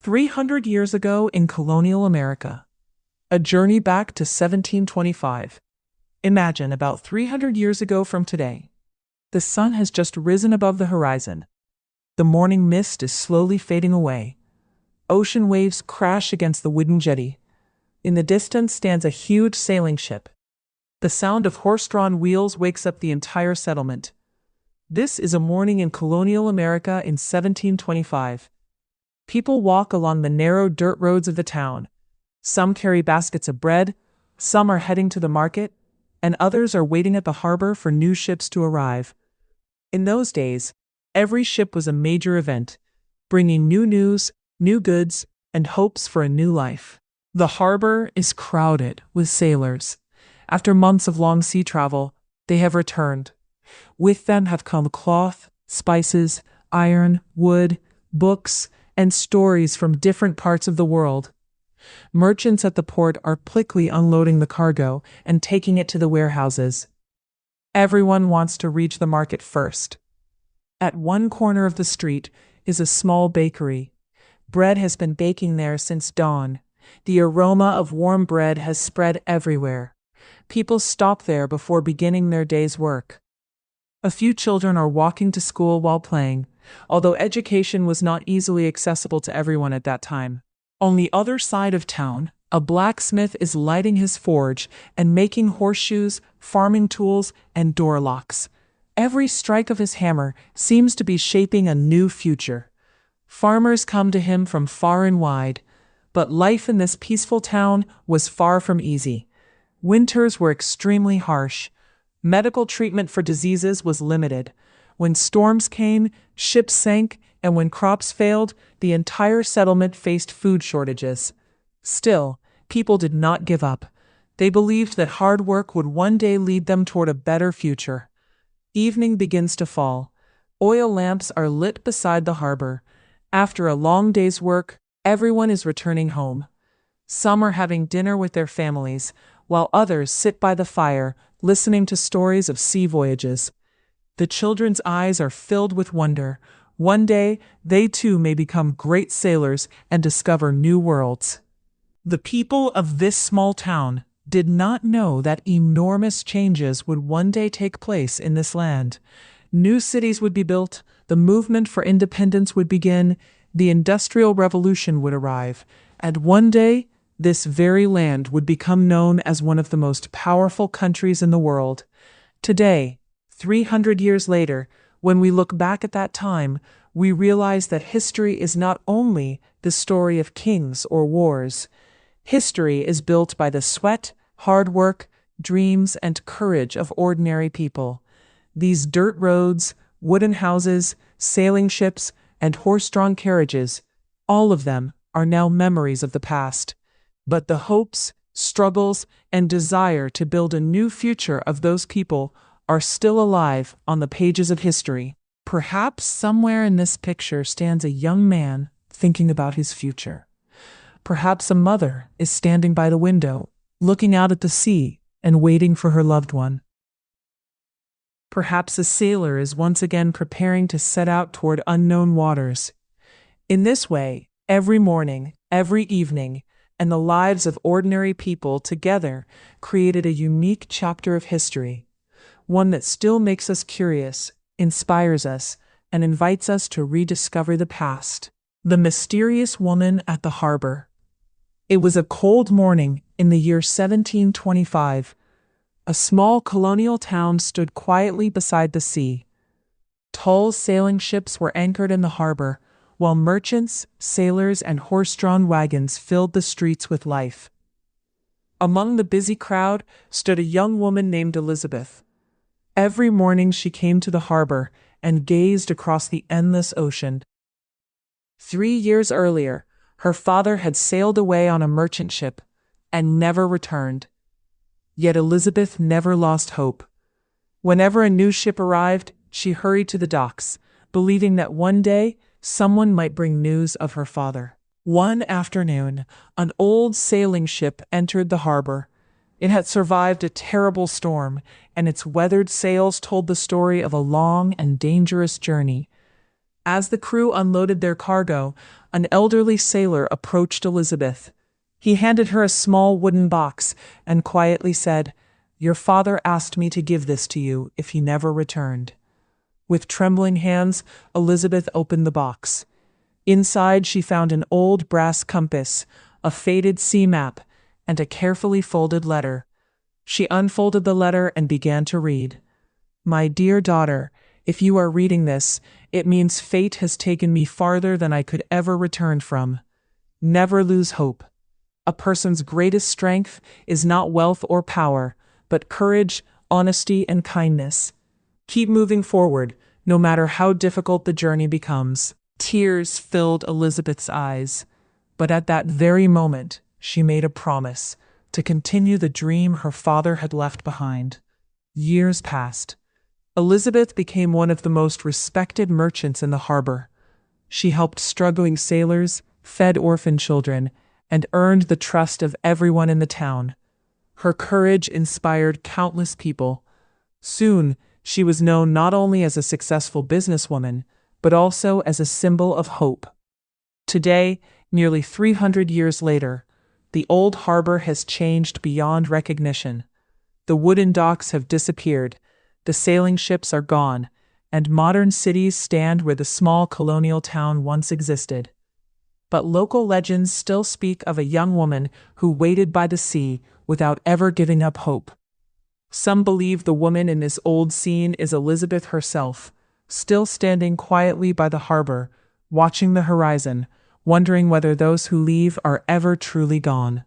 300 years ago in colonial America. A journey back to 1725. Imagine about 300 years ago from today. The sun has just risen above the horizon. The morning mist is slowly fading away. Ocean waves crash against the wooden jetty. In the distance stands a huge sailing ship. The sound of horse-drawn wheels wakes up the entire settlement. This is a morning in colonial America in 1725. People walk along the narrow dirt roads of the town. Some carry baskets of bread, some are heading to the market, and others are waiting at the harbor for new ships to arrive. In those days, every ship was a major event, bringing new news, new goods, and hopes for a new life. The harbor is crowded with sailors. After months of long sea travel, they have returned. With them have come cloth, spices, iron, wood, books, and stories from different parts of the world. Merchants at the port are quickly unloading the cargo and taking it to the warehouses. Everyone wants to reach the market first. At one corner of the street is a small bakery. Bread has been baking there since dawn. The aroma of warm bread has spread everywhere. People stop there before beginning their day's work. A few children are walking to school while playing, although education was not easily accessible to everyone at that time. On the other side of town, a blacksmith is lighting his forge and making horseshoes, farming tools, and door locks. Every strike of his hammer seems to be shaping a new future. Farmers come to him from far and wide, but life in this peaceful town was far from easy. Winters were extremely harsh. Medical treatment for diseases was limited. When storms came, ships sank, and when crops failed, the entire settlement faced food shortages. Still, people did not give up. They believed that hard work would one day lead them toward a better future. Evening begins to fall. Oil lamps are lit beside the harbor. After a long day's work, everyone is returning home. Some are having dinner with their families, while others sit by the fire, listening to stories of sea voyages. The children's eyes are filled with wonder. One day, they too may become great sailors and discover new worlds. The people of this small town did not know that enormous changes would one day take place in this land. New cities would be built, the movement for independence would begin, the Industrial Revolution would arrive, and one day, this very land would become known as one of the most powerful countries in the world. Today, 300 years later, when we look back at that time, we realize that history is not only the story of kings or wars. History is built by the sweat, hard work, dreams, and courage of ordinary people. These dirt roads, wooden houses, sailing ships, and horse-drawn carriages, all of them are now memories of the past. But the hopes, struggles, and desire to build a new future of those people are still alive on the pages of history. Perhaps somewhere in this picture stands a young man thinking about his future. Perhaps a mother is standing by the window, looking out at the sea and waiting for her loved one. Perhaps a sailor is once again preparing to set out toward unknown waters. In this way, every morning, every evening, and the lives of ordinary people together created a unique chapter of history, one that still makes us curious, inspires us, and invites us to rediscover the past. The mysterious woman at the harbor. It was a cold morning in the year 1725. A small colonial town stood quietly beside the sea. Tall sailing ships were anchored in the harbor, while merchants, sailors, and horse-drawn wagons filled the streets with life. Among the busy crowd stood a young woman named Elizabeth. Every morning she came to the harbor and gazed across the endless ocean. 3 years earlier, her father had sailed away on a merchant ship and never returned. Yet Elizabeth never lost hope. Whenever a new ship arrived, she hurried to the docks, believing that one day someone might bring news of her father. One afternoon, an old sailing ship entered the harbor. It had survived a terrible storm, and its weathered sails told the story of a long and dangerous journey. As the crew unloaded their cargo, an elderly sailor approached Elizabeth. He handed her a small wooden box and quietly said, "Your father asked me to give this to you if he never returned." With trembling hands, Elizabeth opened the box. Inside, she found an old brass compass, a faded sea map, and a carefully folded letter. She unfolded the letter and began to read. "My dear daughter, if you are reading this, it means fate has taken me farther than I could ever return from. Never lose hope. A person's greatest strength is not wealth or power, but courage, honesty, and kindness. Keep moving forward, no matter how difficult the journey becomes." Tears filled Elizabeth's eyes, but at that very moment, she made a promise to continue the dream her father had left behind. Years passed. Elizabeth became one of the most respected merchants in the harbor. She helped struggling sailors, fed orphan children, and earned the trust of everyone in the town. Her courage inspired countless people. Soon, she was known not only as a successful businesswoman, but also as a symbol of hope. Today, nearly 300 years later, the old harbor has changed beyond recognition. The wooden docks have disappeared, the sailing ships are gone, and modern cities stand where the small colonial town once existed. But local legends still speak of a young woman who waited by the sea without ever giving up hope. Some believe the woman in this old scene is Elizabeth herself, still standing quietly by the harbor, watching the horizon, wondering whether those who leave are ever truly gone.